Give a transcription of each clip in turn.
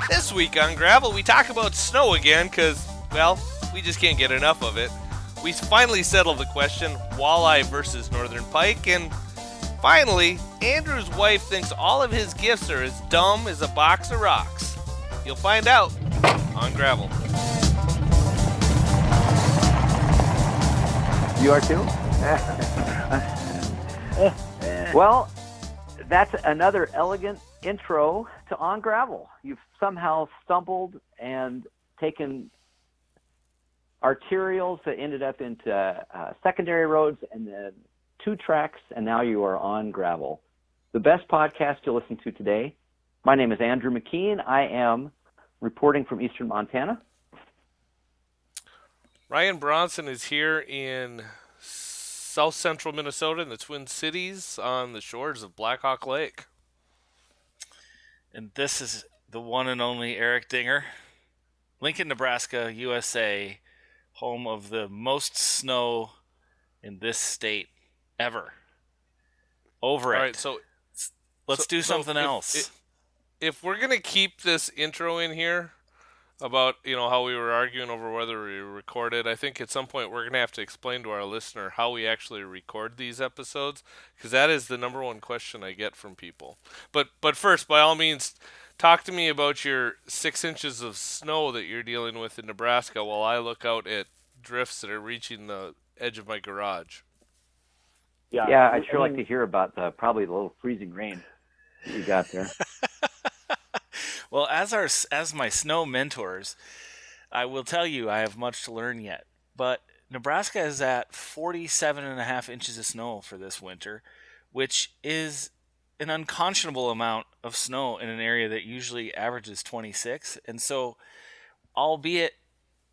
This week on Gravel, we talk about snow again because, well, we just can't get enough of it. We finally settled the question, walleye versus northern pike, and finally, Andrew's wife thinks all of his gifts are as dumb as a box of rocks. You'll find out on Gravel. You are too? Well, that's another elegant intro to On Gravel. You've somehow stumbled and taken arterials that ended up into secondary roads and then 2 tracks, and now you are on gravel. The best podcast to listen to today. My name is Andrew McKean. I am reporting from eastern Montana. Ryan Bronson is here in south central Minnesota in the Twin Cities on the shores of Blackhawk Lake. And this is the one and only Eric Dinger. Lincoln, Nebraska, USA, home of the most snow in this state ever. Over it. All right, so let's do something else. If we're going to keep this intro in here about, how we were arguing over whether we recorded, I think at some point we're going to have to explain to our listener how we actually record these episodes, because that is the number one question I get from people. But first, by all means, talk to me about your 6 inches of snow that you're dealing with in Nebraska while I look out at drifts that are reaching the edge of my garage. Yeah, I'd sure like to hear about probably the little freezing rain that you got there. Well, as my snow mentors, I will tell you I have much to learn yet. But Nebraska is at 47.5 inches of snow for this winter, which is an unconscionable amount of snow in an area that usually averages 26. And so, albeit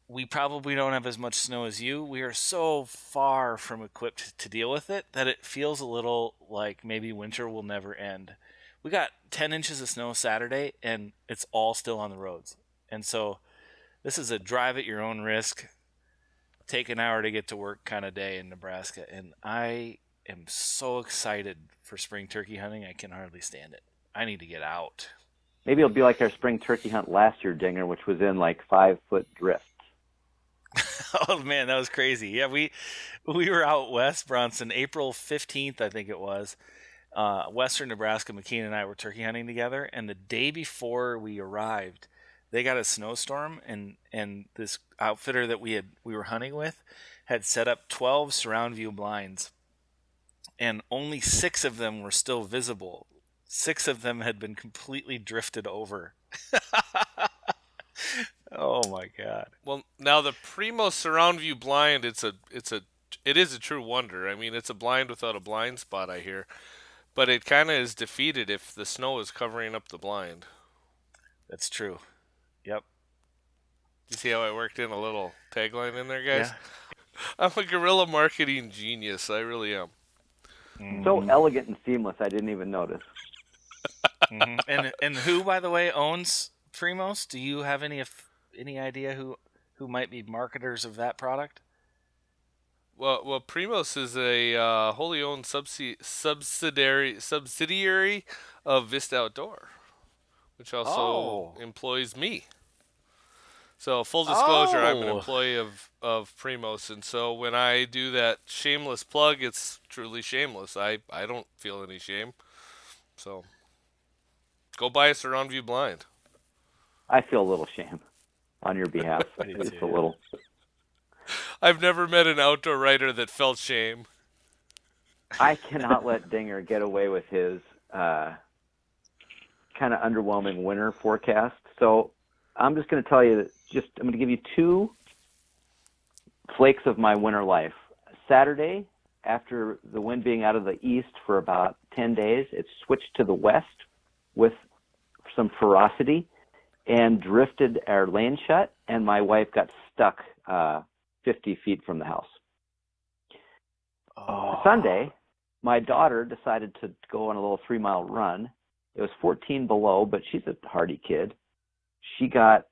we probably don't have as much snow as you, we are so far from equipped to deal with it that it feels a little like maybe winter will never end. We got 10 inches of snow Saturday, and it's all still on the roads. And so this is a drive at your own risk, take an hour to get to work kind of day in Nebraska. And I am so excited for spring turkey hunting, I can hardly stand it. I need to get out. Maybe it'll be like our spring turkey hunt last year, Dinger, which was in like 5-foot drifts. Oh, man, that was crazy. Yeah, we were out west, Bronson, April 15th, I think it was. Western Nebraska, McKean and I were turkey hunting together, and the day before we arrived, they got a snowstorm, and this outfitter that we were hunting with had set up 12 surround view blinds, and only 6 of them were still visible. 6 of them had been completely drifted over. Oh my God! Well, now the Primo surround view blind, it is a true wonder. I mean, it's a blind without a blind spot, I hear. But it kind of is defeated if the snow is covering up the blind. That's true. Yep. You see how I worked in a little tagline in there, guys? Yeah. I'm a guerrilla marketing genius. I really am. So elegant and seamless, I didn't even notice. Mm-hmm. And who, by the way, owns Primos? Do you have any idea who might be marketers of that product? Well, Primos is a wholly owned subsidiary of Vista Outdoor, which also employs me. So, full disclosure, I'm an employee of Primos, and so when I do that shameless plug, it's truly shameless. I don't feel any shame. So, go buy a surround view blind. I feel a little shame on your behalf. Just a little. I've never met an outdoor writer that felt shame. I cannot let Dinger get away with his kind of underwhelming winter forecast. So I'm just going to tell you that I'm going to give you 2 flakes of my winter life. Saturday, after the wind being out of the east for about 10 days, it switched to the west with some ferocity and drifted our lane shut, and my wife got stuck 50 feet from the house. Sunday, my daughter decided to go on a little 3-mile run. It was 14 below, but she's a hardy kid. She got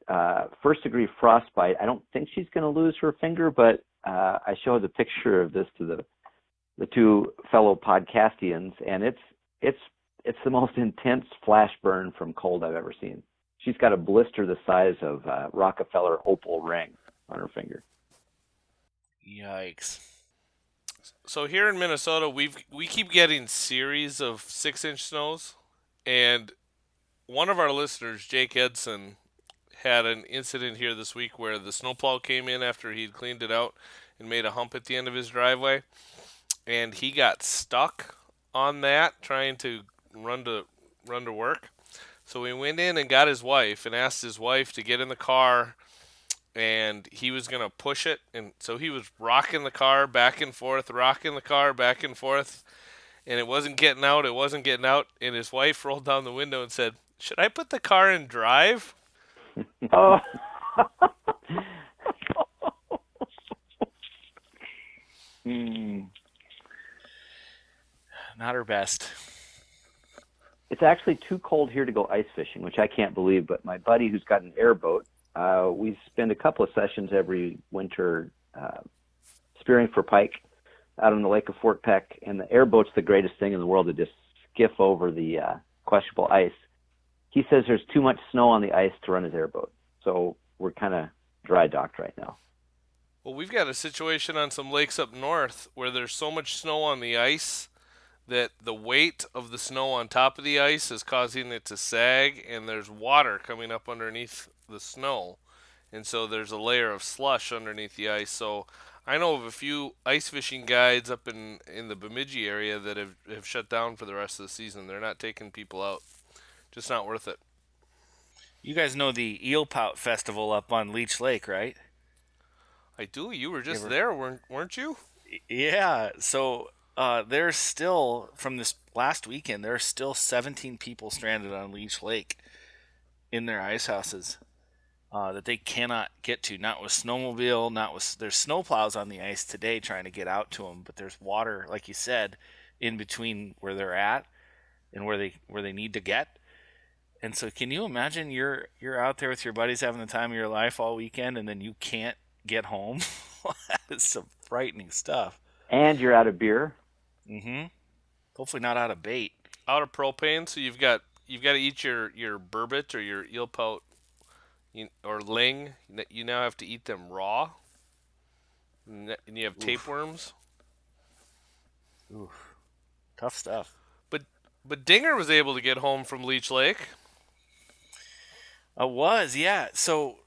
first-degree frostbite. I don't think she's going to lose her finger, but I showed the picture of this to the 2 fellow podcastians, and it's the most intense flash burn from cold I've ever seen. She's got a blister the size of a Rockefeller opal ring on her finger. Yikes. So here in Minnesota, we keep getting series of 6-inch snows, and one of our listeners, Jake Edson, had an incident here this week where the snowplow came in after he'd cleaned it out and made a hump at the end of his driveway, and he got stuck on that trying to run to run to work. So we went in and got his wife and asked his wife to get in the car, and he was gonna push it, and so he was rocking the car back and forth, rocking the car back and forth, and it wasn't getting out. It wasn't getting out, and his wife rolled down the window and said, "Should I put the car in drive?" Oh. Hmm. Not her best. It's actually too cold here to go ice fishing, which I can't believe. But my buddy who's got an airboat, we spend a couple of sessions every winter spearing for pike out on the Lake of Fort Peck. And the airboat's the greatest thing in the world to just skiff over the questionable ice. He says there's too much snow on the ice to run his airboat. So we're kind of dry docked right now. Well, we've got a situation on some lakes up north where there's so much snow on the ice that the weight of the snow on top of the ice is causing it to sag, and there's water coming up underneath the snow. And so there's a layer of slush underneath the ice. So I know of a few ice fishing guides up in the Bemidji area that have shut down for the rest of the season. They're not taking people out. Just not worth it. You guys know the Eel Pout Festival up on Leech Lake, right? I do. You were just Ever- there, weren't you? Yeah. So there's still, from this last weekend, there's still 17 people stranded on Leech Lake in their ice houses that they cannot get to. Not with snowmobile, not with. There's snowplows on the ice today trying to get out to them, but there's water, like you said, in between where they're at and where they need to get. And so, can you imagine you're out there with your buddies having the time of your life all weekend, and then you can't get home? That is some frightening stuff. And you're out of beer. Mm-hmm. Hopefully not out of bait. Out of propane, so you've got to eat your burbot or your eel pout or ling. You now have to eat them raw, and you have tapeworms. Oof. Tough stuff. But Dinger was able to get home from Leech Lake. I was, yeah. So,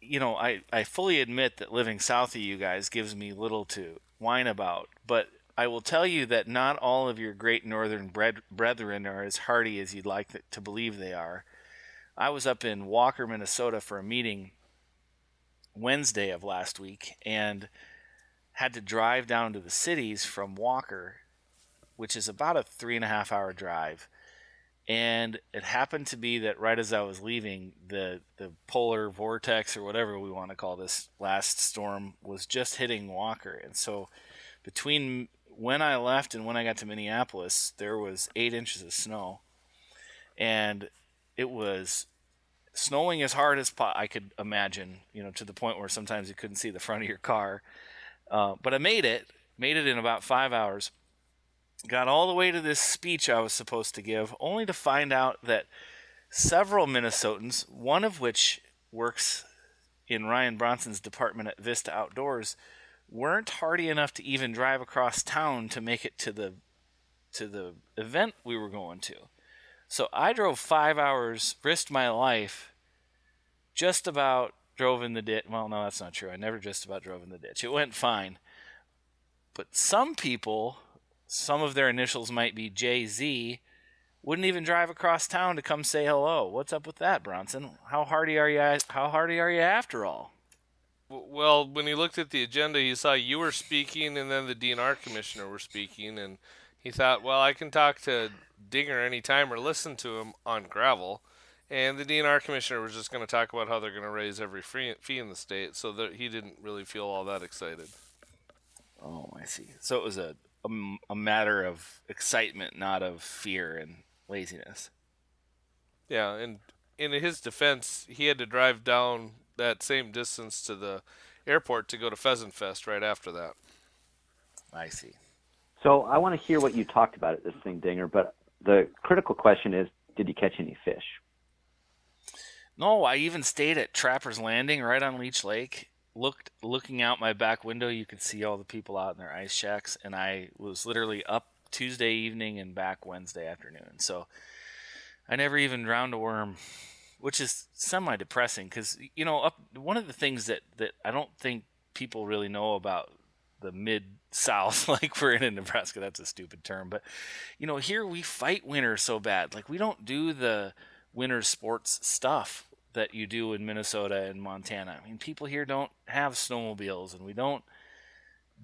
I fully admit that living south of you guys gives me little to whine about, but I will tell you that not all of your great northern brethren are as hardy as you'd like to believe they are. I was up in Walker, Minnesota for a meeting Wednesday of last week and had to drive down to the cities from Walker, which is about a 3.5 hour drive. And it happened to be that right as I was leaving, the polar vortex, or whatever we want to call this last storm, was just hitting Walker. And so between when I left and when I got to Minneapolis, there was 8 inches of snow. And it was snowing as hard as I could imagine, to the point where sometimes you couldn't see the front of your car. But I made it in about 5 hours. Got all the way to this speech I was supposed to give, only to find out that several Minnesotans, one of which works in Ryan Bronson's department at Vista Outdoors, weren't hardy enough to even drive across town to make it to the event we were going to. So I drove 5 hours, risked my life, just about drove in the ditch. Well, no, that's not true. I never just about drove in the ditch. It went fine. But some people, some of their initials might be JZ, wouldn't even drive across town to come say hello. What's up with that, Bronson? How hardy are you? How hardy are you after all? Well, when he looked at the agenda, he saw you were speaking, and then the DNR commissioner were speaking, and he thought, well, I can talk to Dinger anytime or listen to him on gravel. And the DNR commissioner was just going to talk about how they're going to raise every fee in the state, so that he didn't really feel all that excited. Oh, I see. So it was a matter of excitement, not of fear and laziness. Yeah, and in his defense, he had to drive down that same distance to the airport to go to Pheasant Fest right after that. I see. So I want to hear what you talked about at this thing, Dinger, but the critical question is, did you catch any fish? No, I even stayed at Trapper's Landing right on Leech Lake. Looking out my back window, you could see all the people out in their ice shacks, and I was literally up Tuesday evening and back Wednesday afternoon. So I never even drowned a worm, which is semi-depressing because one of the things that I don't think people really know about the mid South, like we're in Nebraska, that's a stupid term, but here we fight winter so bad. Like we don't do the winter sports stuff that you do in Minnesota and Montana. I mean, people here don't have snowmobiles, and we don't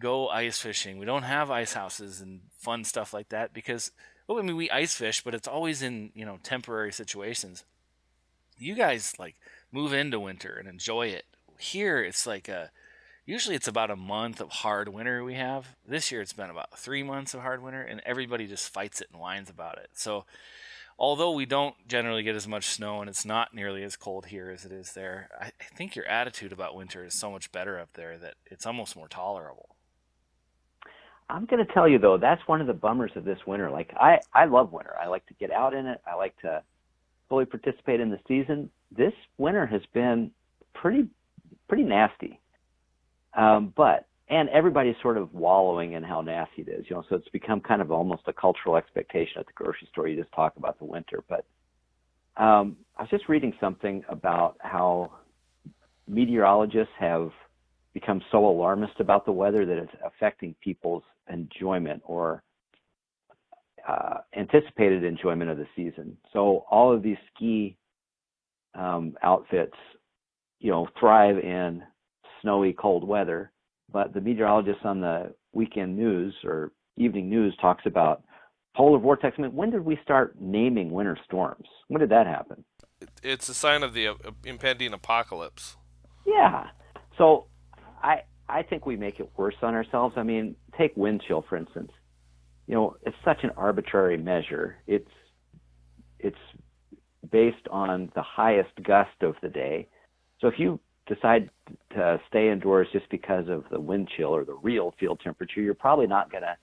go ice fishing. We don't have ice houses and fun stuff like that because, well, I mean, we ice fish, but it's always in temporary situations. You guys like move into winter and enjoy it. Here, it's like usually it's about a month of hard winter we have. This year, it's been about 3 months of hard winter, and everybody just fights it and whines about it. So although we don't generally get as much snow and it's not nearly as cold here as it is there, I think your attitude about winter is so much better up there that it's almost more tolerable. I'm going to tell you, though, that's one of the bummers of this winter. Like, I love winter. I like to get out in it. I like to fully participate in the season. This winter has been pretty nasty. And everybody's sort of wallowing in how nasty it is, so it's become kind of almost a cultural expectation at the grocery store. You just talk about the winter. But I was just reading something about how meteorologists have become so alarmist about the weather that it's affecting people's enjoyment or anticipated enjoyment of the season. So all of these ski outfits, thrive in snowy, cold weather. But the meteorologist on the weekend news or evening news talks about polar vortex. I mean, when did we start naming winter storms? When did that happen? It's a sign of the impending apocalypse. Yeah. So I think we make it worse on ourselves. I mean, take wind chill, for instance. It's such an arbitrary measure. It's based on the highest gust of the day. So if you decide to stay indoors just because of the wind chill or the real field temperature, you're probably not going to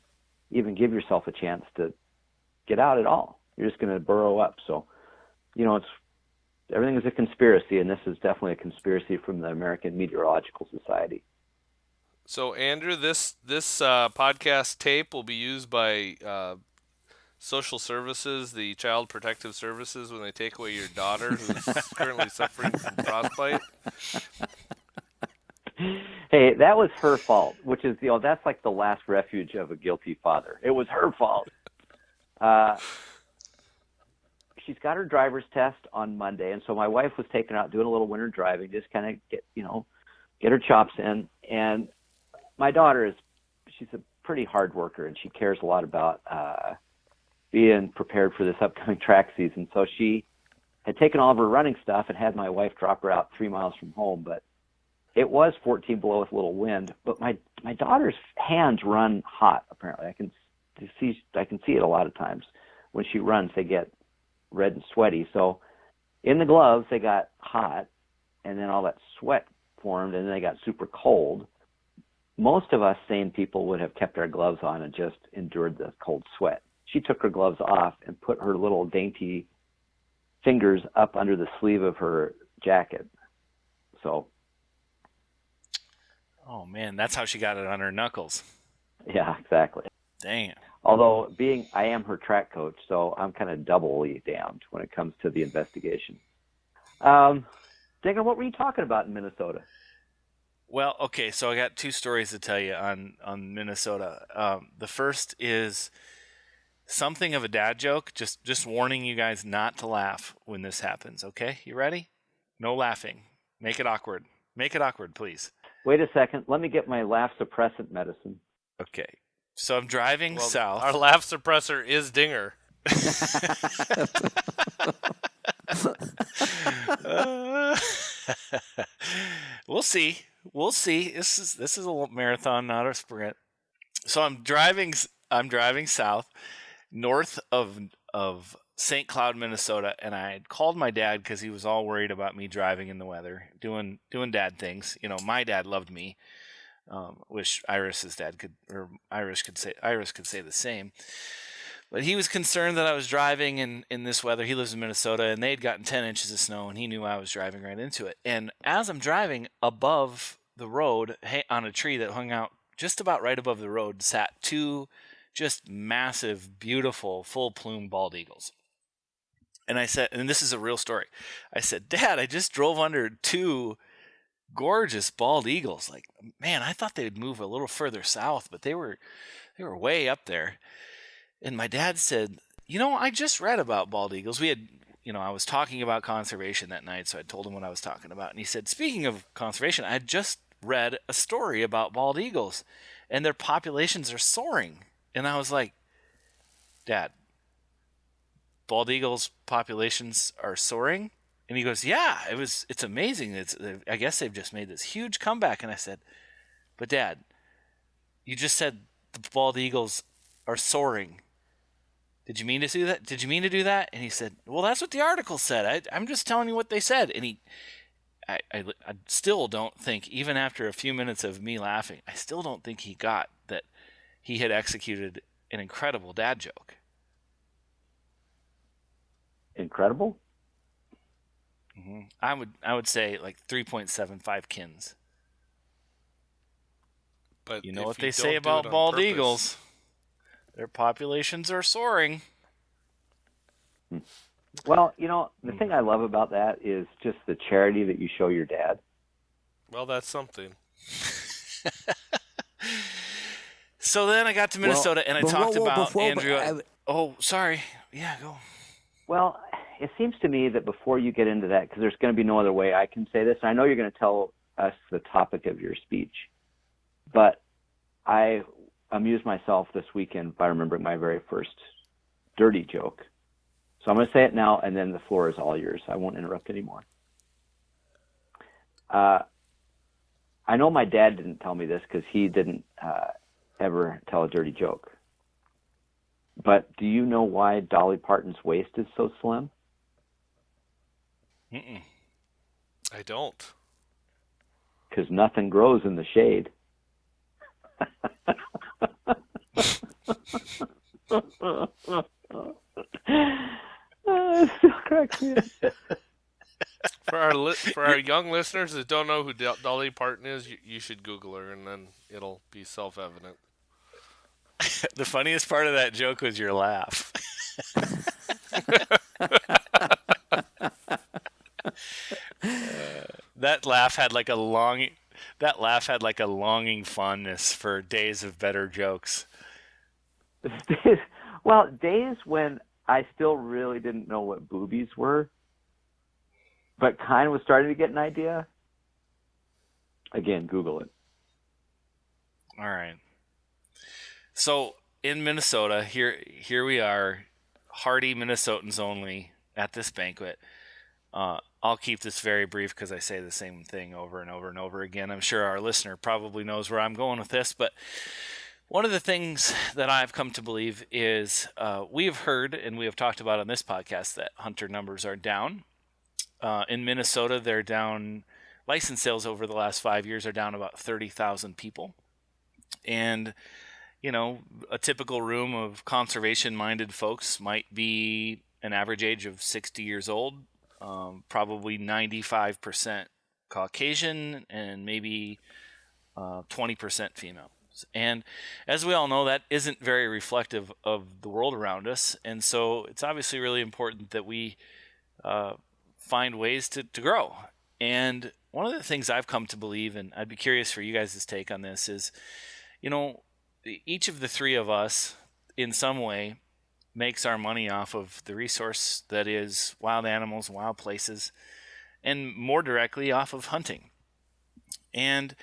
even give yourself a chance to get out at all. You're just going to burrow up. So, it's everything is a conspiracy, and this is definitely a conspiracy from the American Meteorological Society. So, Andrew, this podcast tape will be used by social services, the Child Protective Services, when they take away your daughter who's currently suffering from frostbite. Hey, that was her fault, which is, that's like the last refuge of a guilty father. It was her fault. She's got her driver's test on Monday, and so my wife was taking her out doing a little winter driving, just kind of get her chops in. And my daughter she's a pretty hard worker, and she cares a lot about being prepared for this upcoming track season. So she had taken all of her running stuff and had my wife drop her out 3 miles from home. But it was 14 below with a little wind. But my daughter's hands run hot. Apparently, I can see it a lot of times when she runs. They get red and sweaty. So in the gloves, they got hot, and then all that sweat formed, and then they got super cold. Most of us sane people would have kept our gloves on and just endured the cold sweat. She took her gloves off and put her little dainty fingers up under the sleeve of her jacket. So. Oh, man, that's how she got it on her knuckles. Yeah, exactly. Dang it. Although I am her track coach, so I'm kind of doubly damned when it comes to the investigation. Dinger, what were you talking about in Minnesota? Well, okay, so I got 2 stories to tell you on Minnesota. The first is something of a dad joke. Just warning you guys not to laugh when this happens. Okay, you ready? No laughing. Make it awkward. Make it awkward, please. Wait a second. Let me get my laugh suppressant medicine. Okay. So I'm driving south. Our laugh suppressor is Dinger. We'll see. We'll see. This is a marathon, not a sprint. So I'm driving south, north of St. Cloud, Minnesota, and I had called my dad because he was all worried about me driving in the weather, doing dad things. My dad loved me. Wish Iris could say the same. But he was concerned that I was driving in this weather. He lives in Minnesota, and they'd gotten 10 inches of snow, and he knew I was driving right into it. And as I'm driving above the road on a tree that hung out just about right above the road sat two just massive, beautiful, full plume bald eagles. And I said, and this is a real story, I said, Dad, I just drove under two gorgeous bald eagles. Like, man, I thought they'd move a little further south, but they were way up there. And my dad said, I just read about bald eagles. We had, I was talking about conservation that night, so I told him what I was talking about. And he said, speaking of conservation, I just read a story about bald eagles, and their populations are soaring. And I was like, Dad, bald eagles populations are soaring? And he goes, yeah, it's amazing. I guess they've just made this huge comeback. And I said, but Dad, you just said the bald eagles are soaring. Did you mean to do that? Did you mean to do that? And he said, well, that's what the article said. I'm just telling you what they said. And I still don't think, even after a few minutes of me laughing, I still don't think he got that he had executed an incredible dad joke. Incredible? Mm-hmm. I would say like 3.75 kins. But you know what they say about bald eagles? Their populations are soaring. Well, the thing I love about that is just the charity that you show your dad. Well, that's something. So then I got to Minnesota and I talked about Andrew. Oh, sorry. Yeah, go. Well, it seems to me that before you get into that, because there's going to be no other way I can say this, and I know you're going to tell us the topic of your speech, but I amused myself this weekend by remembering my very first dirty joke. So I'm going to say it now, and then the floor is all yours. I won't interrupt anymore. I know my dad didn't tell me this because he didn't ever tell a dirty joke. But do you know why Dolly Parton's waist is so slim? Mm-mm. I don't. Because nothing grows in the shade. It still cracks me up. For our young listeners that don't know who Dolly Parton is, you should Google her, and then it'll be self-evident. The funniest part of that joke was your laugh. That laugh had like a longing fondness for days of better jokes. Well, days when I still really didn't know what boobies were, but kind of was starting to get an idea. Again, Google it. All right. So in Minnesota, here we are, hardy Minnesotans only at this banquet. I'll keep this very brief because I say the same thing over and over and over again. I'm sure our listener probably knows where I'm going with this, but one of the things that I've come to believe is we have heard and we have talked about on this podcast that hunter numbers are down. In Minnesota, they're down. License sales over the last 5 years are down about 30,000 people. And, a typical room of conservation-minded folks might be an average age of 60 years old, probably 95% Caucasian, and maybe 20% female. And as we all know, that isn't very reflective of the world around us. And so it's obviously really important that we find ways to grow. And one of the things I've come to believe, and I'd be curious for you guys' take on this, is, each of the three of us in some way makes our money off of the resource that is wild animals, wild places, and more directly off of hunting. And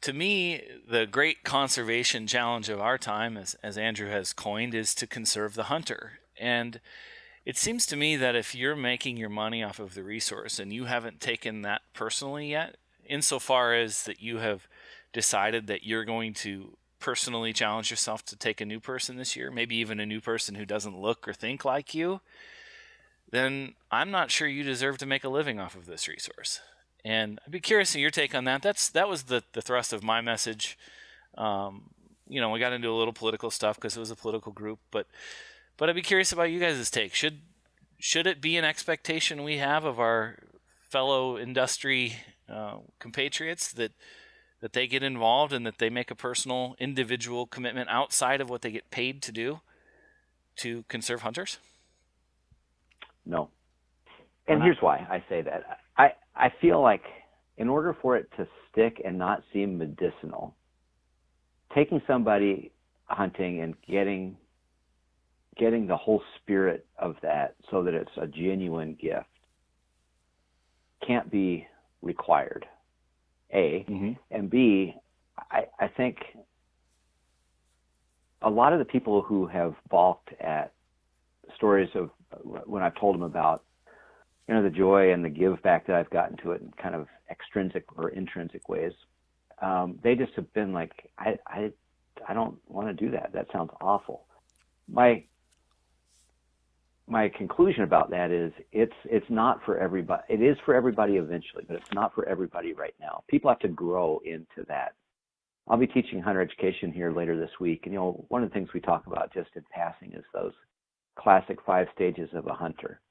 to me, the great conservation challenge of our time, as Andrew has coined, is to conserve the hunter. And it seems to me that if you're making your money off of the resource and you haven't taken that personally yet, insofar as that you have decided that you're going to personally challenge yourself to take a new person this year, maybe even a new person who doesn't look or think like you, then I'm not sure you deserve to make a living off of this resource. And I'd be curious to your take on that. That was the thrust of my message. We got into a little political stuff because it was a political group, but But I'd be curious about you guys' take. Should it be an expectation we have of our fellow industry compatriots that they get involved and that they make a personal, individual commitment outside of what they get paid to do to conserve hunters? No. Why And not? here's why I say that. I feel like in order for it to stick and not seem medicinal, taking somebody hunting and getting the whole spirit of that so that it's a genuine gift can't be required. A. Mm-hmm. And B, I think a lot of the people who have balked at stories of when I've told them about the joy and the give back that I've gotten to it in kind of extrinsic or intrinsic ways, they just have been like, I don't want to do that. That sounds awful. My conclusion about that is it's not for everybody. It is for everybody eventually, but it's not for everybody right now. People have to grow into that. I'll be teaching hunter education here later this week, and one of the things we talk about just in passing is those classic 5 stages of a hunter.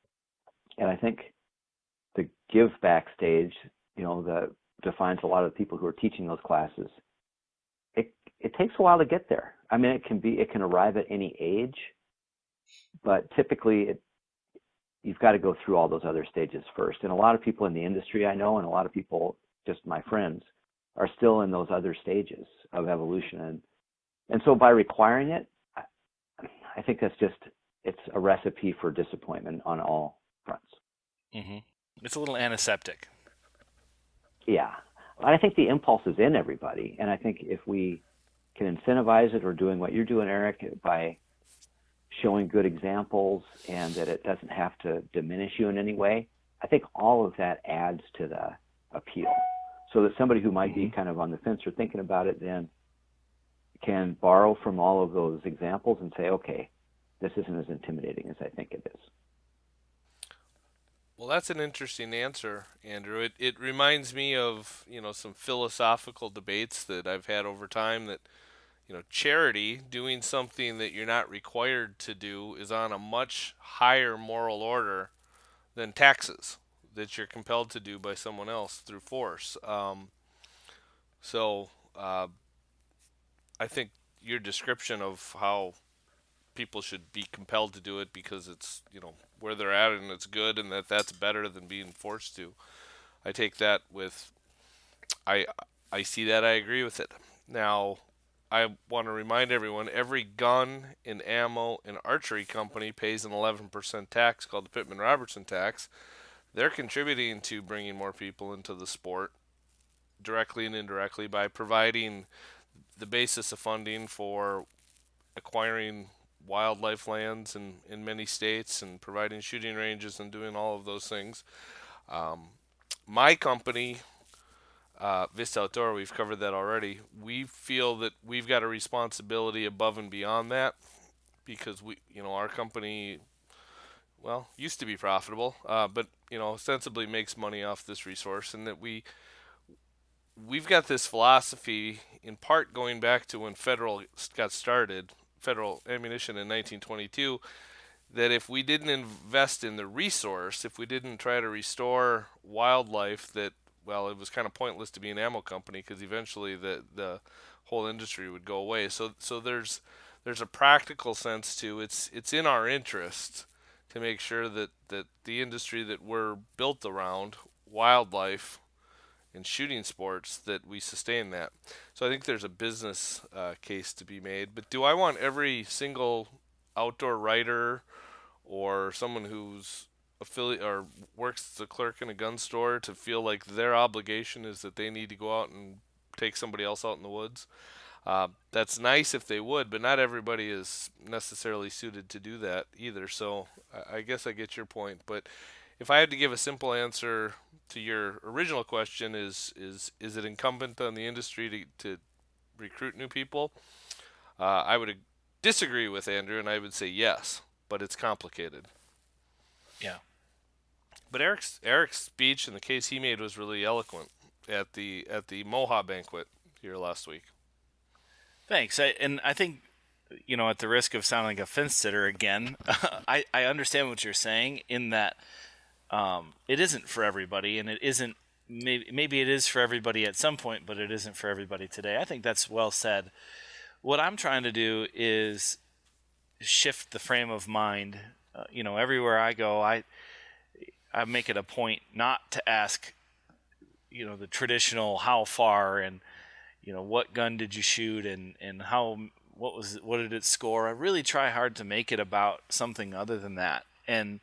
And I think the give back stage, that defines a lot of the people who are teaching those classes. It takes a while to get there. I mean, it can arrive at any age, but typically you've got to go through all those other stages first. And a lot of people in the industry I know, and a lot of people, just my friends, are still in those other stages of evolution. And so by requiring it, I think it's a recipe for disappointment on all fronts. Mm-hmm. It's a little antiseptic. Yeah. I think the impulse is in everybody. And I think if we can incentivize it, or doing what you're doing, Eric, by showing good examples and that it doesn't have to diminish you in any way, I think all of that adds to the appeal. So that somebody who might be kind of on the fence or thinking about it then can borrow from all of those examples and say, okay, this isn't as intimidating as I think it is. Well, that's an interesting answer, Andrew. It reminds me of, some philosophical debates that I've had over time that, charity, doing something that you're not required to do, is on a much higher moral order than taxes that you're compelled to do by someone else through force. So I think your description of how people should be compelled to do it because it's, where they're at and it's good, and that's better than being forced to. I take that with I I see that, I agree with it. Now, I want to remind everyone every gun and ammo and archery company pays an 11% tax called the Pittman Robertson tax. They're contributing to bringing more people into the sport directly and indirectly by providing the basis of funding for acquiring wildlife lands in many states and providing shooting ranges and doing all of those things. Um, my company, Vista Outdoor, we've covered that already. We feel that we've got a responsibility above and beyond that because our company, well, used to be profitable, but ostensibly makes money off this resource, and that we've got this philosophy in part going back to when federal got started, federal ammunition in 1922, that if we didn't invest in the resource, if we didn't try to restore wildlife, that, well, it was kind of pointless to be an ammo company because eventually the whole industry would go away. So there's a practical sense to it's in our interest to make sure that the industry that we're built around, wildlife and shooting sports, that we sustain that. So I think there's a business case to be made. But do I want every single outdoor writer or someone who's affiliate or works as a clerk in a gun store to feel like their obligation is that they need to go out and take somebody else out in the woods? That's nice if they would, but not everybody is necessarily suited to do that either. So I guess I get your point. But if I had to give a simple answer to your original question, is it incumbent on the industry to recruit new people? I would disagree with Andrew, and I would say yes, but it's complicated. Yeah. But Eric's speech and the case he made was really eloquent at the Moha banquet here last week. Thanks. And I think at the risk of sounding like a fence sitter again, I understand what you're saying in that it isn't for everybody, and it isn't. Maybe it is for everybody at some point, but it isn't for everybody today. I think that's well said. What I'm trying to do is shift the frame of mind. Everywhere I go, I make it a point not to ask, the traditional how far and what gun did you shoot and how what did it score. I really try hard to make it about something other than that. And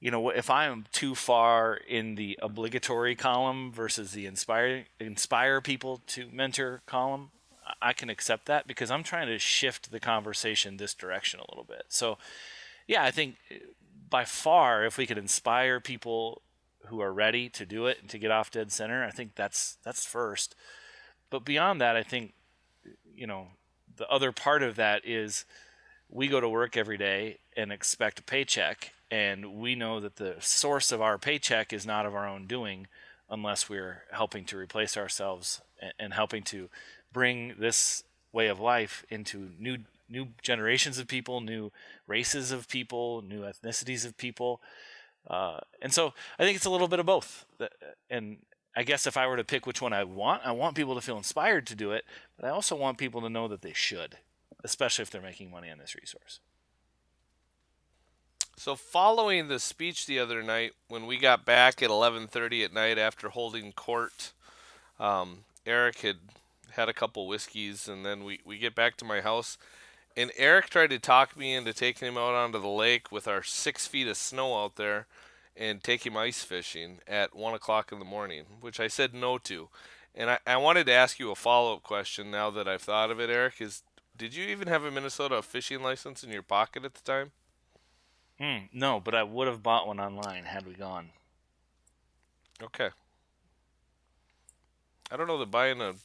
if I am too far in the obligatory column versus the inspire people to mentor column, I can accept that because I'm trying to shift the conversation this direction a little bit. So yeah, I think by far, if we could inspire people who are ready to do it and to get off dead center, I think that's first. But beyond that, I think the other part of that is we go to work every day and expect a paycheck, and we know that the source of our paycheck is not of our own doing unless we're helping to replace ourselves and helping to bring this way of life into new generations of people, new races of people, new ethnicities of people. And so I think it's a little bit of both. And I guess if I were to pick which one I want people to feel inspired to do it, but I also want people to know that they should, especially if they're making money on this resource. So following the speech the other night, when we got back at 11:30 at night after holding court, Eric had a couple whiskeys, and then we get back to my house, and Eric tried to talk me into taking him out onto the lake with our 6 feet of snow out there, and take him ice fishing at 1 o'clock in the morning, which I said no to. And I wanted to ask you a follow up question now that I've thought of it, Eric. Did you even have a Minnesota fishing license in your pocket at the time? No, but I would have bought one online had we gone. Okay. I don't know that buying a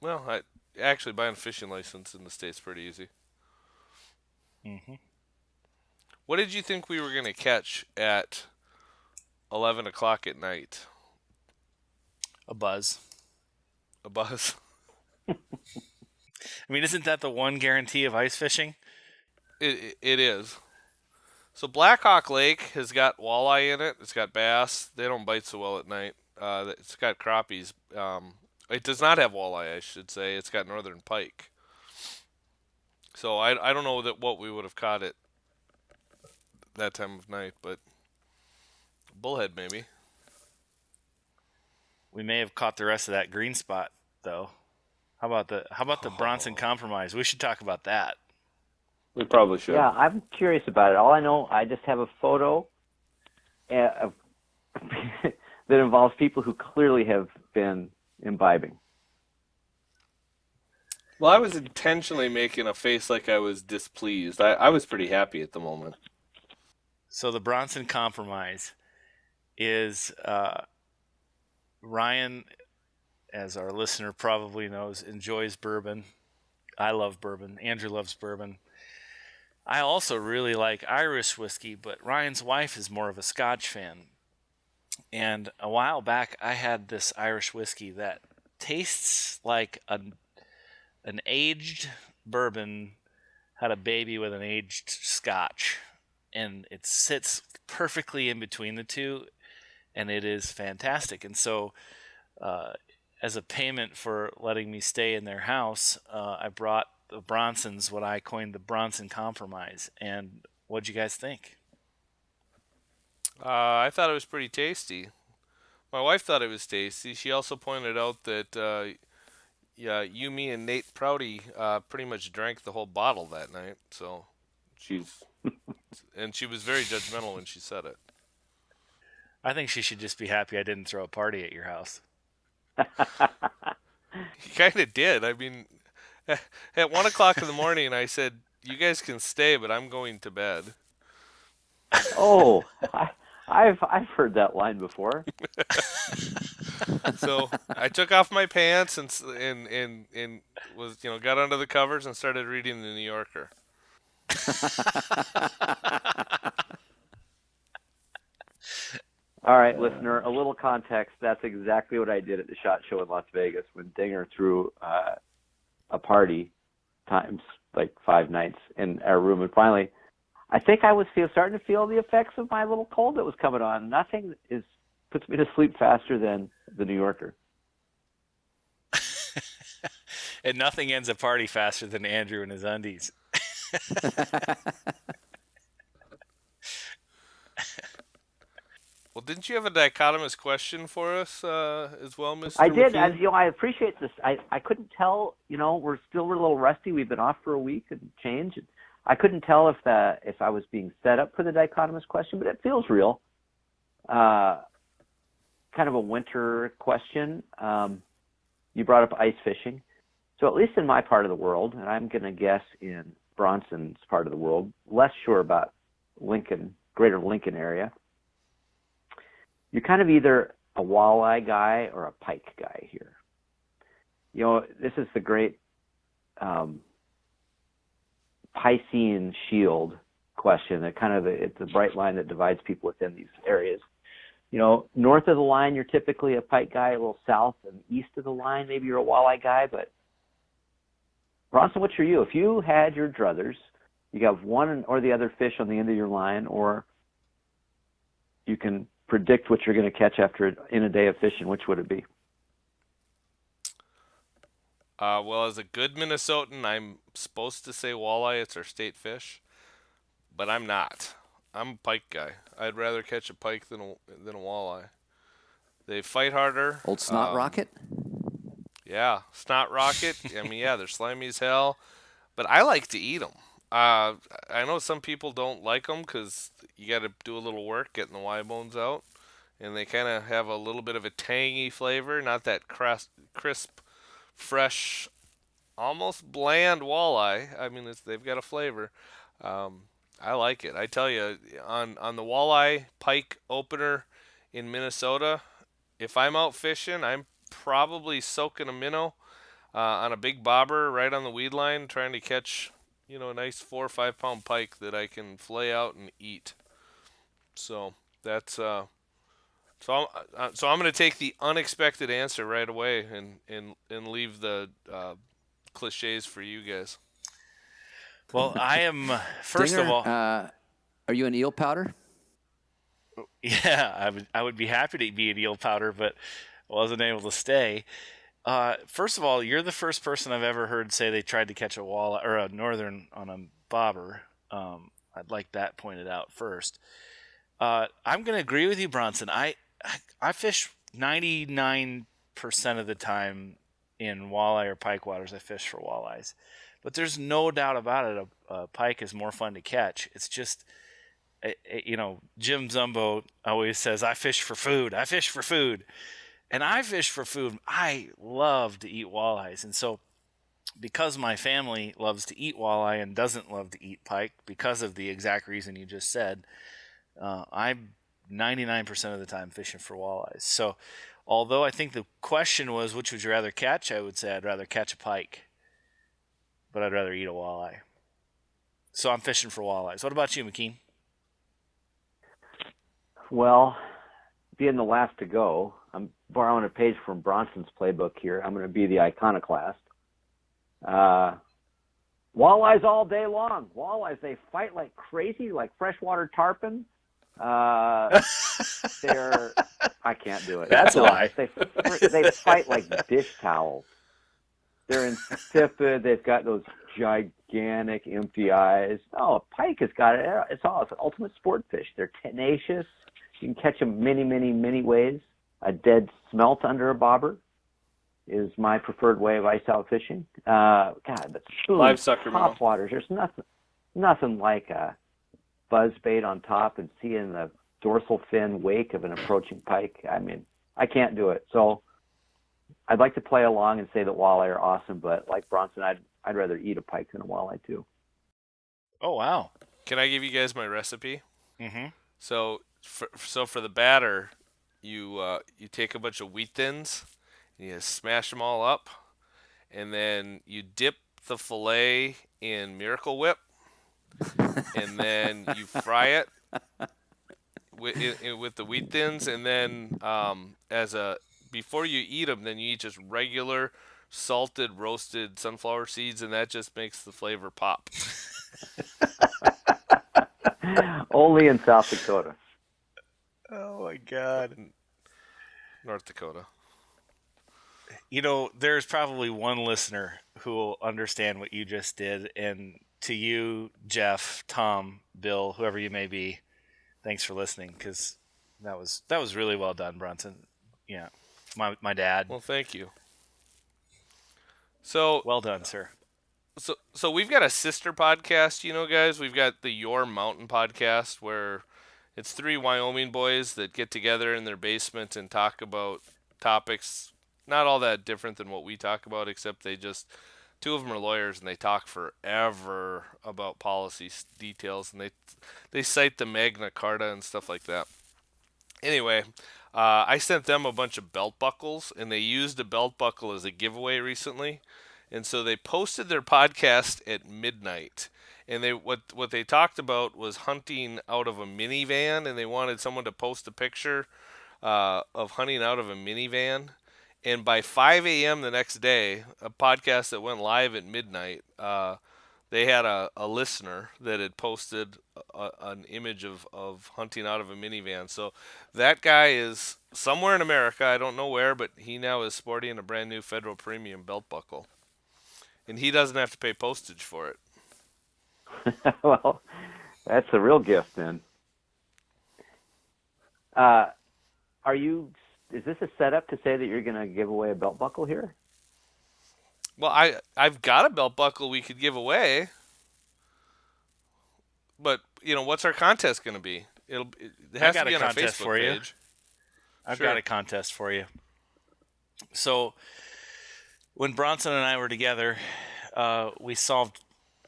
well, actually buying a fishing license in the state's pretty easy. Mm-hmm. What did you think we were gonna catch at 11 o'clock at night? A buzz. A buzz. I mean, isn't that the one guarantee of ice fishing? It is. So Black Hawk Lake has got walleye in it. It's got bass. They don't bite so well at night. It's got crappies. It does not have walleye, I should say. It's got northern pike. So I don't know that what we would have caught at that time of night, but bullhead maybe. We may have caught the rest of that green spot, though. How about the Bronson Compromise? We should talk about that. We probably should. Yeah, I'm curious about it. All I know, I just have a photo of, that involves people who clearly have been imbibing. Well, I was intentionally making a face like I was displeased. I was pretty happy at the moment. So the Bronson Compromise is Ryan, as our listener probably knows, enjoys bourbon. I love bourbon. Andrew loves bourbon. I also really like Irish whiskey, but Ryan's wife is more of a Scotch fan. And a while back, I had this Irish whiskey that tastes like an aged bourbon had a baby with an aged Scotch, and it sits perfectly in between the two, and it is fantastic. And so, as a payment for letting me stay in their house, I brought the Bronsons, what I coined the Bronson Compromise. And what'd you guys think? I thought it was pretty tasty. My wife thought it was tasty. She also pointed out that yeah, you, me, and Nate Prouty pretty much drank the whole bottle that night. So She's and she was very judgmental when she said it. I think she should just be happy I didn't throw a party at your house. He kind of did. I mean, at 1 o'clock in the morning, I said, "You guys can stay, but I'm going to bed." Oh, I've heard that line before. So I took off my pants and was got under the covers and started reading the New Yorker. All right, listener, a little context. That's exactly what I did at the SHOT Show in Las Vegas when Dinger threw a party times like 5 nights in our room, and finally, I think I was starting to feel the effects of my little cold that was coming on. Nothing puts me to sleep faster than the New Yorker. And nothing ends a party faster than Andrew and his undies. Well, didn't you have a dichotomous question for us as well, I Mr. did. McKee? I appreciate this. I couldn't tell. We're a little rusty. We've been off for a week and change. I couldn't tell if I was being set up for the dichotomous question, but it feels real. Kind of a winter question. You brought up ice fishing. So at least in my part of the world, and I'm going to guess in Bronson's part of the world, less sure about greater Lincoln area, you're kind of either a walleye guy or a pike guy here. This is the great Piscean shield question, that kind of it's a bright line that divides people within these areas. North of the line, you're typically a pike guy. A little south and east of the line, maybe you're a walleye guy. But Bronson, what's for you? If you had your druthers, you have one or the other fish on the end of your line, or you can predict what you're going to catch in a day of fishing, which would it be? Well, as a good Minnesotan, I'm supposed to say walleye. It's our state fish, but I'm not. I'm a pike guy. I'd rather catch a pike than a walleye. They fight harder. Old Snot Rocket? Yeah, Snot Rocket. I mean, yeah, they're slimy as hell, but I like to eat them. I know some people don't like them because you got to do a little work getting the Y bones out, and they kind of have a little bit of a tangy flavor, not that crisp, fresh, almost bland walleye. I mean, they've got a flavor. I like it. I tell you, on the walleye pike opener in Minnesota, if I'm out fishing, I'm probably soaking a minnow on a big bobber right on the weed line, trying to catch a nice 4 or 5 pound pike that I can flay out and eat. So that's I'm going to take the unexpected answer right away and leave the cliches for you guys. Well, I am first Dinger, of all. Are you an eel powder? Yeah, I would be happy to be an eel powder, but wasn't able to stay. First of all, you're the first person I've ever heard say they tried to catch a walleye or a northern on a bobber. I'd like that pointed out first. I'm going to agree with you, Bronson. I fish 99% of the time in walleye or pike waters. I fish for walleyes, but there's no doubt about it. A pike is more fun to catch. It's just, Jim Zumbo always says, "I fish for food. I fish for food." And I fish for food. I love to eat walleyes. And so because my family loves to eat walleye and doesn't love to eat pike, because of the exact reason you just said, I'm 99% of the time fishing for walleyes. So although I think the question was, which would you rather catch? I would say I'd rather catch a pike, but I'd rather eat a walleye. So I'm fishing for walleyes. What about you, McKean? Well, being the last to go, I'm borrowing a page from Bronson's playbook here. I'm going to be the iconoclast. Walleyes all day long. Walleyes, they fight like crazy, like freshwater tarpon. I can't do it. That's a lie. They fight like dish towels. They're insipid. They've got those gigantic empty eyes. Oh, a pike has got it. It's an ultimate sport fish. They're tenacious. You can catch them many, many, many ways. A dead smelt under a bobber is my preferred way of ice out fishing. God, but Live sucker top waters. There's nothing like a buzz bait on top and seeing the dorsal fin wake of an approaching pike. I mean, I can't do it. So I'd like to play along and say that walleye are awesome, but like Bronson, I'd rather eat a pike than a walleye too. Oh, wow. Can I give you guys my recipe? Mm-hmm. So for the batter, you take a bunch of wheat thins, and you smash them all up, and then you dip the fillet in Miracle Whip, and then you fry it with the wheat thins, and then before you eat them, then you eat just regular salted roasted sunflower seeds, and that just makes the flavor pop. Only in South Dakota. Oh my God. North Dakota. There's probably one listener who will understand what you just did. And to you, Jeff, Tom, Bill, whoever you may be, thanks for listening, because that was really well done, Bronson. Yeah, my dad. Well, thank you. So Well done, sir. So we've got a sister podcast, guys. We've got the Your Mountain podcast, where it's three Wyoming boys that get together in their basement and talk about topics not all that different than what we talk about, except two of them are lawyers and they talk forever about policy details, and they cite the Magna Carta and stuff like that. Anyway, I sent them a bunch of belt buckles, and they used a belt buckle as a giveaway recently. And so they posted their podcast at midnight. And what they talked about was hunting out of a minivan, and they wanted someone to post a picture of hunting out of a minivan. And by 5 a.m. the next day, a podcast that went live at midnight, they had a listener that had posted an image of hunting out of a minivan. So that guy is somewhere in America. I don't know where, but he now is sporting a brand new Federal Premium belt buckle. And he doesn't have to pay postage for it. Well, that's a real gift then. Is this a setup to say that you're going to give away a belt buckle here? Well, I've got a belt buckle we could give away. But, what's our contest going to be? It has to be on our Facebook page. I've got a contest for you. So when Bronson and I were together, we solved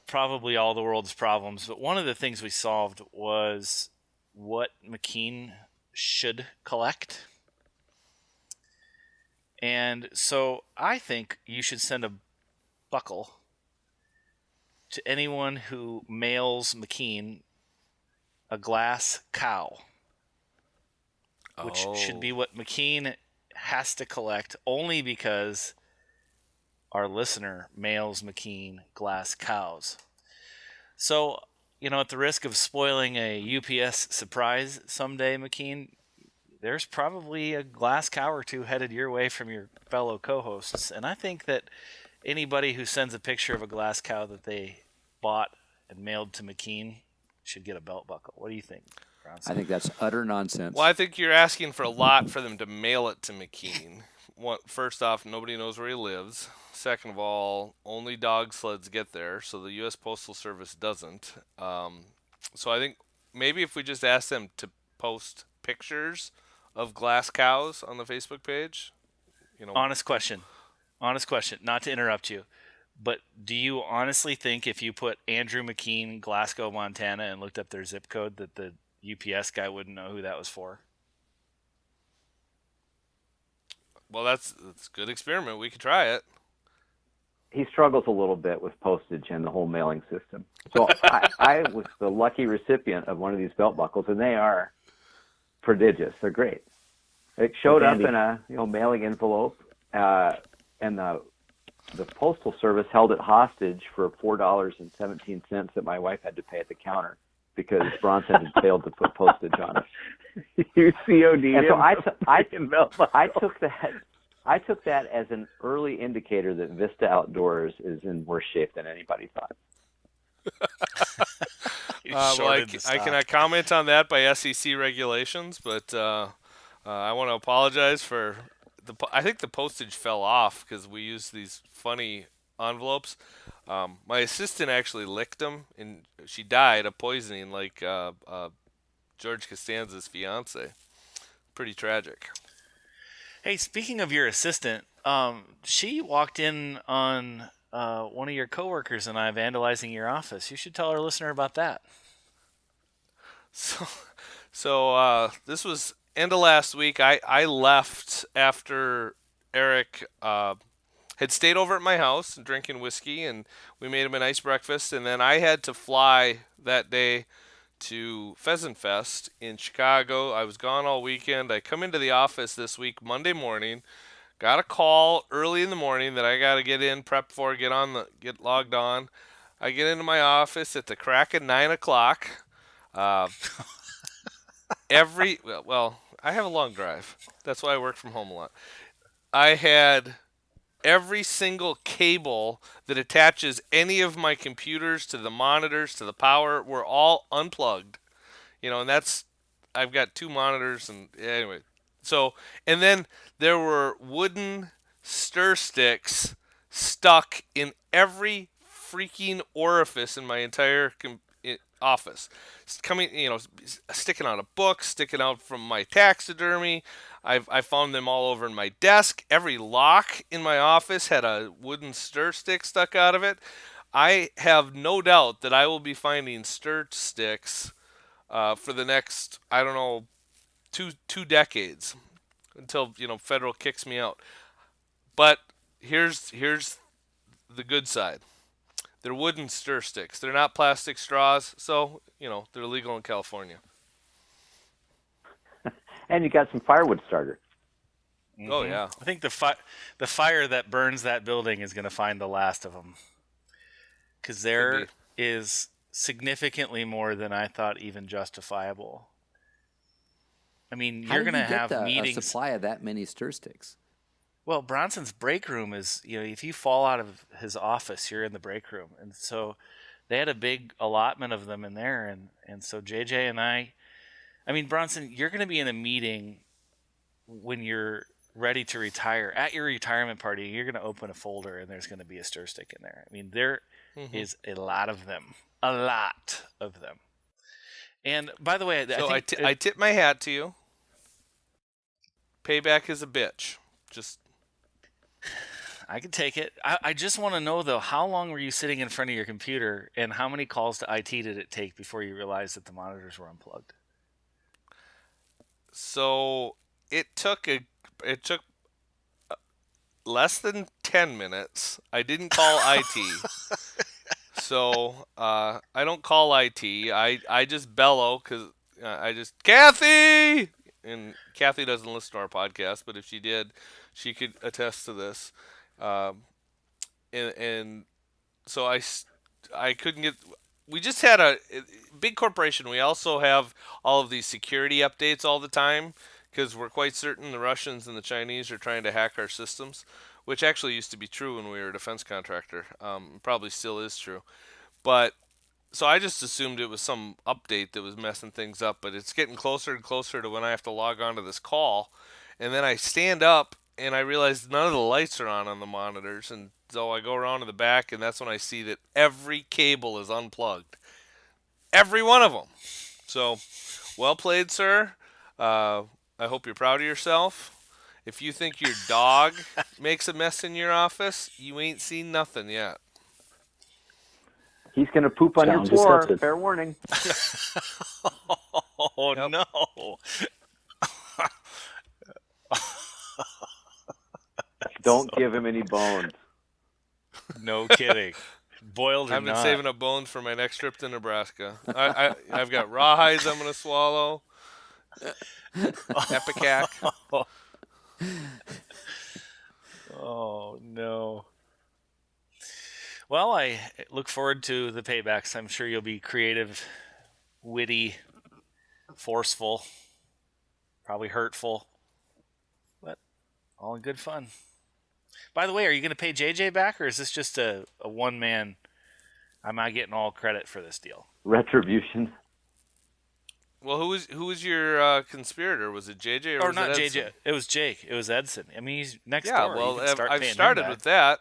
probably all the world's problems. But one of the things we solved was what McKean should collect. And so I think you should send a buckle to anyone who mails McKean a glass cow, which should be what McKean has to collect only because our listener mails McKean glass cows. So, at the risk of spoiling a UPS surprise someday, McKean, there's probably a glass cow or two headed your way from your fellow co-hosts. And I think that anybody who sends a picture of a glass cow that they bought and mailed to McKean should get a belt buckle. What do you think, Bronson? I think that's utter nonsense. Well, I think you're asking for a lot for them to mail it to McKean. First off, nobody knows where he lives. Second of all, only dog sleds get there, so the U.S. Postal Service doesn't. So I think maybe if we just ask them to post pictures of glass cows on the Facebook page. Honest question, not to interrupt you, but do you honestly think if you put Andrew McKean, Glasgow, Montana, and looked up their zip code that the UPS guy wouldn't know who that was for? Well, that's a good experiment. We could try it. He struggles a little bit with postage and the whole mailing system. So I was the lucky recipient of one of these belt buckles, and they are prodigious. They're great. It showed up in a mailing envelope, and the Postal Service held it hostage for $4.17 that my wife had to pay at the counter because Bronson had failed to put postage on it. You COD. And so I took that as an early indicator that Vista Outdoors is in worse shape than anybody thought. I cannot comment on that by SEC regulations, but I want to apologize for I think the postage fell off because we used these funny envelopes. My assistant actually licked them, and she died of poisoning, like George Costanza's fiance. Pretty tragic. Hey, speaking of your assistant, she walked in on one of your coworkers and I vandalizing your office. You should tell our listener about that. So this was end of last week. I left after Eric had stayed over at my house drinking whiskey, and we made him a nice breakfast. And then I had to fly that day to Pheasant Fest in Chicago. I was gone all weekend. I come into the office this week, Monday morning, Got a call early in the morning that I got to get in, prep for, get logged on. I get into my office at the crack of 9 o'clock. Uh, I have a long drive. That's why I work from home a lot. I had every single cable that attaches any of my computers to the monitors to the power were all unplugged. And that's I've got two monitors and anyway. So and then there were wooden stir sticks stuck in every freaking orifice in my entire office. Coming, sticking out of books, sticking out from my taxidermy. I found them all over in my desk. Every lock in my office had a wooden stir stick stuck out of it. I have no doubt that I will be finding stir sticks for the next, I don't know, two decades until federal kicks me out. But here's the good side. They're wooden stir sticks. They're not plastic straws, so they're legal in California. And you got some firewood starter. Oh yeah. I think the fire that burns that building is going to find the last of them, because there is significantly more than I thought even justifiable. I mean, How you're did going you to get have a meetings. supply of that many stir sticks? Well, Bronson's break room is, if you fall out of his office, you're in the break room. And so they had a big allotment of them in there. And so JJ and I mean, Bronson, you're going to be in a meeting when you're ready to retire. At your retirement party, you're going to open a folder and there's going to be a stir stick in there. I mean, there is a lot of them. A lot of them. And by the way, I tip my hat to you. Payback is a bitch. I can take it. I just want to know, though, how long were you sitting in front of your computer and how many calls to IT did it take before you realized that the monitors were unplugged? So it took less than 10 minutes. I didn't call IT. So I don't call IT. I just bellow because I just, Kathy! And Kathy doesn't listen to our podcast, but if she did, she could attest to this. Um, and so I couldn't get. We just had a big corporation. We also have all of these security updates all the time because we're quite certain the Russians and the Chinese are trying to hack our systems, which actually used to be true when we were a defense contractor. Probably still is true. But so I just assumed it was some update that was messing things up, but it's getting closer and closer to when I have to log on to this call. And then I stand up and I realize none of the lights are on the monitors. And so I go around to the back, and that's when I see that every cable is unplugged. Every one of them. So, well played, sir. I hope you're proud of yourself. If you think your dog makes a mess in your office, you ain't seen nothing yet. He's going to poop on your Challenge floor. accepted. Fair warning. Oh, Yep. no. Don't give him any bones. No kidding. Boiled or I've been not. saving up bones for my next trip to Nebraska. I've got rawhides I'm going to swallow. Epicac. Oh, no. Well, I look forward to the paybacks. I'm sure you'll be creative, witty, forceful, probably hurtful, but all in good fun. By the way, are you going to pay JJ back, or is this just a one-man, I'm not getting all credit for this deal? Retribution. Well, who was your conspirator? Was it JJ or was not it Edson? JJ. It was Jake. It was Edson. I mean, he's next Yeah, door. well, You can start I've paying him started back. with that.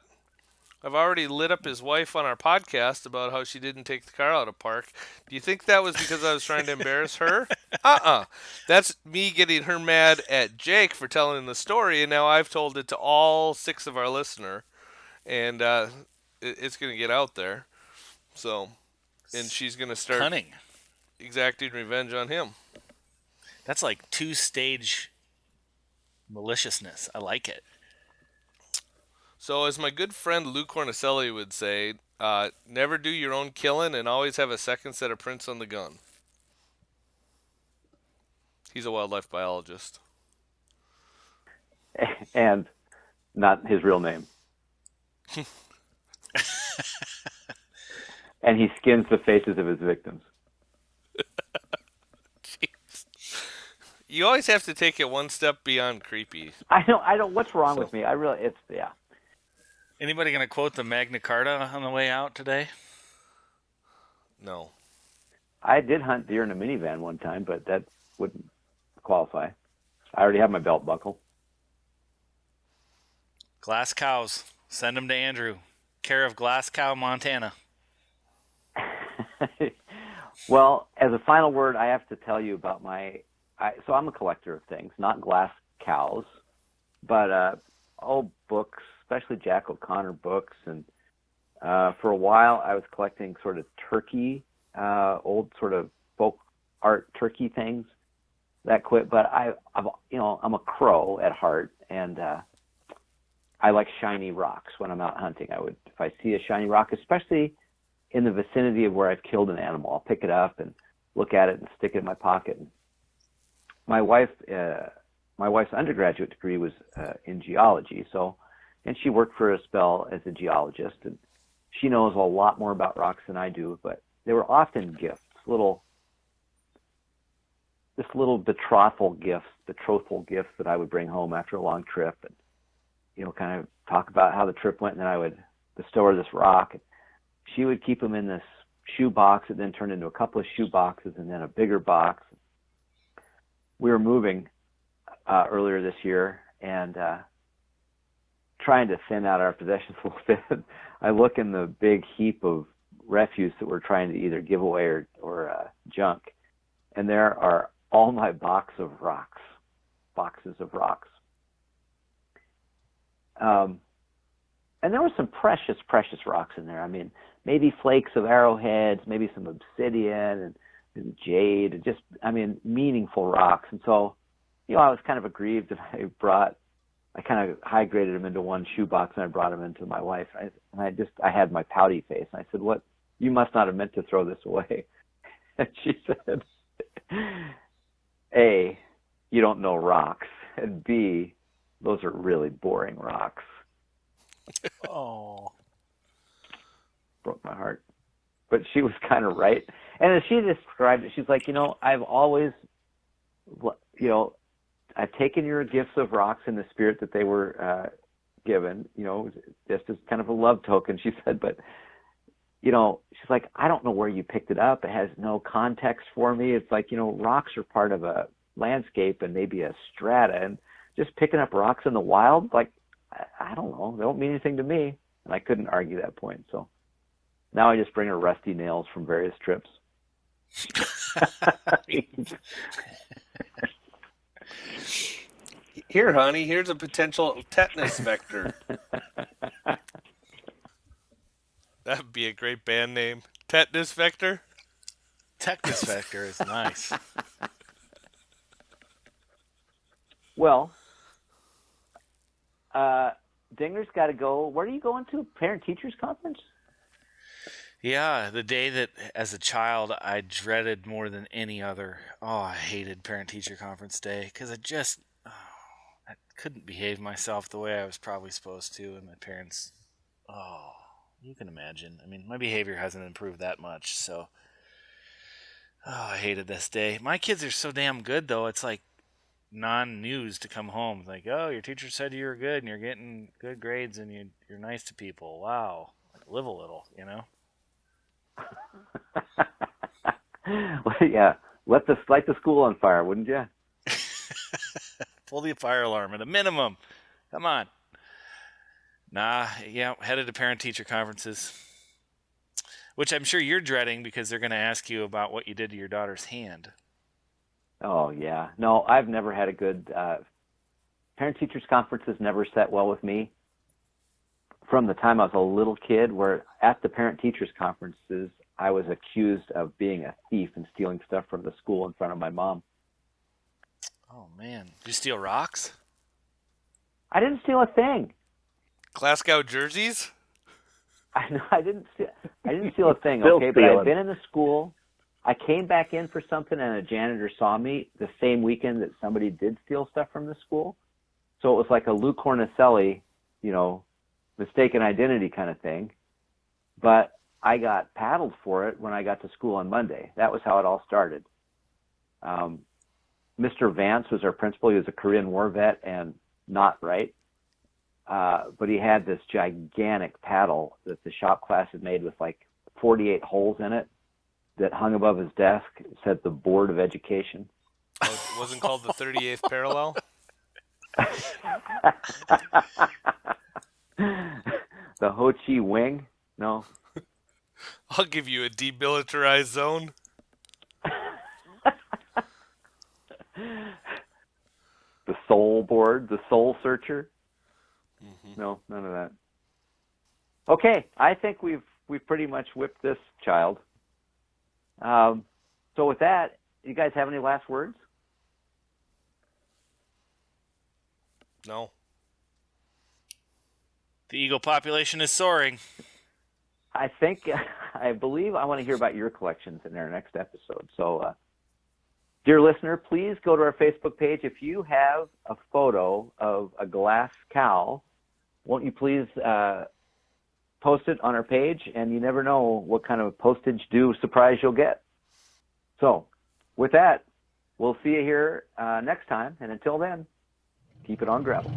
I've already lit up his wife on our podcast about how she didn't take the car out of park. Do you think that was because I was trying to embarrass her? That's me getting her mad at Jake for telling the story, and now I've told it to all 6 of our listener, and it's going to get out there. So, and she's going to start Cunning. exacting revenge on him. That's like 2-stage maliciousness. I like it. So, as my good friend Lou Cornicelli would say, never do your own killing and always have a second set of prints on the gun. He's a wildlife biologist. And not his real name. And he skins the faces of his victims. Jeez. You always have to take it one step beyond creepy. I don't. What's wrong with me? Yeah. Anybody going to quote the Magna Carta on the way out today? No. I did hunt deer in a minivan one time, but that wouldn't qualify. I already have my belt buckle. Glass cows. Send them to Andrew. Care of Glass Cow, Montana. Well, as a final word, I have to tell you about so I'm a collector of things, not glass cows, but old books, especially Jack O'Connor books. And for a while, I was collecting sort of turkey, old sort of folk art turkey things. That quit, but I'm a crow at heart, and I like shiny rocks when I'm out hunting. If I see a shiny rock, especially in the vicinity of where I've killed an animal, I'll pick it up and look at it and stick it in my pocket. My wife's undergraduate degree was in geology, and she worked for a spell as a geologist, and she knows a lot more about rocks than I do. But they were often gifts, little betrothal gifts that I would bring home after a long trip, and kind of talk about how the trip went, and then I would bestow her this rock. And she would keep them in this shoe box. It then turned into a couple of shoe boxes and then a bigger box. We were moving earlier this year and trying to thin out our possessions a little bit. I look in the big heap of refuse that we're trying to either give away or junk, and there are all my boxes of rocks. And there were some precious rocks in there. I mean, maybe flakes of arrowheads, maybe some obsidian and jade, and just, meaningful rocks. And so, I was kind of aggrieved that I kind of high-graded them into one shoebox, and I brought them into my wife. I had my pouty face, and I said, "What? You must not have meant to throw this away." And she said, A, you don't know rocks, and B, those are really boring rocks. Oh. Broke my heart. But she was kind of right. And as she described it, she's like, I've always, I've taken your gifts of rocks in the spirit that they were given, just as kind of a love token, she said. But, she's like, I don't know where you picked it up. It has no context for me. It's like, rocks are part of a landscape and maybe a strata. And just picking up rocks in the wild, like, I don't know. They don't mean anything to me. And I couldn't argue that point. So now I just bring her rusty nails from various trips. Here, honey, here's a potential tetanus vector. That would be a great band name. Tetanus Vector? Tetanus Vector is nice. Well, Dinger's got to go. Where are you going to? Parent-teachers conference? Yeah, the day that as a child I dreaded more than any other. Oh, I hated parent-teacher conference day because I couldn't behave myself the way I was probably supposed to, and my parents, you can imagine. I mean, my behavior hasn't improved that much, so I hated this day. My kids are so damn good, though. It's like non-news to come home. It's like, oh, your teacher said you were good, and you're getting good grades, and you're nice to people. Wow. Like, live a little, Well, yeah. Light the school on fire, wouldn't you? Pull the fire alarm at a minimum. Come on. Nah, yeah, headed to parent-teacher conferences, which I'm sure you're dreading because they're going to ask you about what you did to your daughter's hand. Oh, yeah. No, I've never had a good parent-teachers conferences never sat well with me. From the time I was a little kid, where at the parent-teachers conferences, I was accused of being a thief and stealing stuff from the school in front of my mom. Oh, man. Did you steal rocks? I didn't steal a thing. Glasgow jerseys? I didn't steal a thing, okay? But I'd been in the school. I came back in for something, and a janitor saw me the same weekend that somebody did steal stuff from the school. So it was like a Lou Cornicelli mistaken identity kind of thing. But I got paddled for it when I got to school on Monday. That was how it all started. Mr. Vance was our principal. He was a Korean War vet and not right. But he had this gigantic paddle that the shop class had made with like 48 holes in it that hung above his desk. It said the Board of Education. Oh, it wasn't called the 38th parallel? The Ho Chi Wing? No. I'll give you a demilitarized zone. The Soul Board, the Soul Searcher? No, none of that. Okay, I think we've pretty much whipped this child. So with that, you guys have any last words? No. The eagle population is soaring. I believe I want to hear about your collections in our next episode. So, dear listener, please go to our Facebook page. If you have a photo of a glass cow, won't you please post it on our page? And you never know what kind of postage due surprise you'll get. So, with that, we'll see you here next time. And until then, keep it on gravel.